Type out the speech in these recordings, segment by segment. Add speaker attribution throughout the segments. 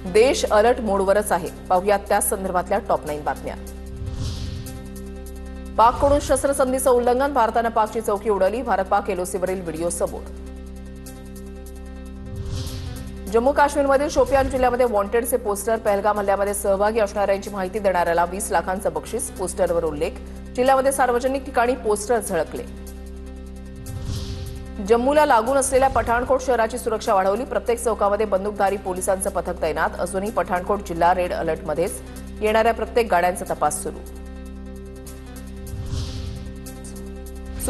Speaker 1: देश अलर्ट मोडवरच आहे। पाहुयात त्या संदर्भातल्या टॉप 9 बातम्या। पाककडून शस्त्रसंधीचं उल्लंघन, भारतानं पाकची चौकी उडवली, भारत पाक एलओसीवरील व्हिडिओ समोर। जम्मू काश्मीरमधील शोपियान जिल्ह्यामध्ये वॉन्टेडचे पोस्टर, पहलगाम हल्ल्यामध्ये सहभागी असणाऱ्यांची माहिती देणाऱ्याला 20 लाखांचं बक्षीस, पोस्टरवर उल्लेख। जिल्ह्यामध्ये सार्वजनिक ठिकाणी पोस्टर झळकले। जम्मूला लागून असलेल्या पठाणकोट शहराची सुरक्षा वाढवली, प्रत्येक चौकामध्ये बंदूकधारी पोलिसांचं पथक तैनात। अजूनही पठाणकोट जिल्हा रेड अलर्टमध्येच, येणाऱ्या प्रत्येक गाड्यांचा तपास सुरू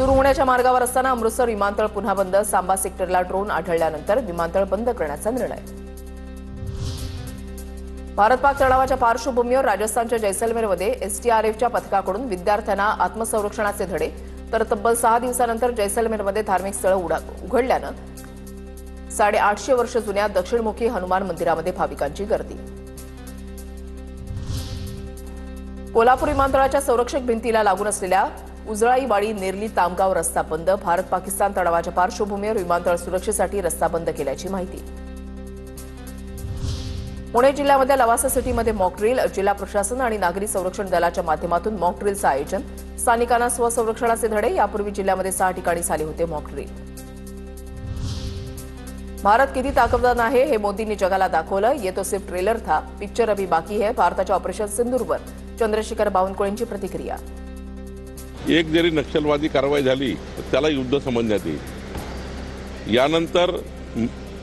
Speaker 1: होण्याच्या मार्गावर असताना अमृतसर विमानतळ पुन्हा बंद, सांबा सेक्टरला ड्रोन आढळल्यानंतर विमानतळ बंद करण्याचा निर्णय। भारत पाक तणावाच्या पार्श्वभूमीवर राजस्थानच्या जैसलमेरमध्ये एसडीआरएफच्या पथकाकडून विद्यार्थ्यांना आत्मसंरक्षणाचे धडे, तर तब्बल 6 दिवसानंतर जैसलमेरमध्ये धार्मिक स्थळं उघडल्यानं 850 वर्ष जुन्या दक्षिणमुखी हनुमान मंदिरामध्ये भाविकांची गर्दी। कोल्हापूर विमानतळाच्या संरक्षक भिंतीला लागून असलेल्या उजळाईवाडी नेरली तामगाव रस्ता बंद, भारत पाकिस्तान तणावाच्या पार्श्वभूमीवर विमानतळ सुरक्षेसाठी रस्ता बंद केल्याची माहिती। पुणे जिल्ह्यामध्ये लवासा सिटीमध्ये मॉक ड्रिल, जिल्हा प्रशासन आणि नागरी संरक्षण दलाच्या माध्यमातून मॉक ड्रिलचं आयोजन, स्थानिकांना स्वसंरक्षणाचे धडे। यापूर्वी जिल्ह्यामध्ये 6 ठिकाणी झाले होते मॉक ड्रिल। भारत किती ताकदवान आहे हे मोदींनी जगाला दाखवलं, ये तो सिर्फ ट्रेलर था, पिक्चर अभी बाकी है। भारताच्या ऑपरेशन सिंदूरवर चंद्रशेखर बावनकुळेंची प्रतिक्रिया।
Speaker 2: एक जरी नक्षलवादी कारवाई झाली तर त्याला युद्ध समजण्यात येईल। यानंतर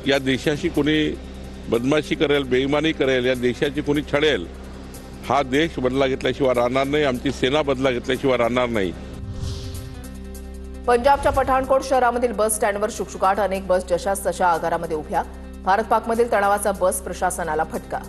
Speaker 2: या देशाशी कोणी बदमाशी करेल, बेईमानी करेल, या देशाची कोणी छळेल, हा देश बदला घेतल्याशिवाय राहणार नाही, आमची सेना बदला घेतल्याशिवाय राहणार नाही।
Speaker 1: पंजाबच्या पठाणकोट शहरामधील बस स्टँडवर शुकशुकाट, अनेक बस जशास तशा आगारामध्ये उभ्या। भारत पाकमधील तणावाचा बस प्रशासनाला फटका।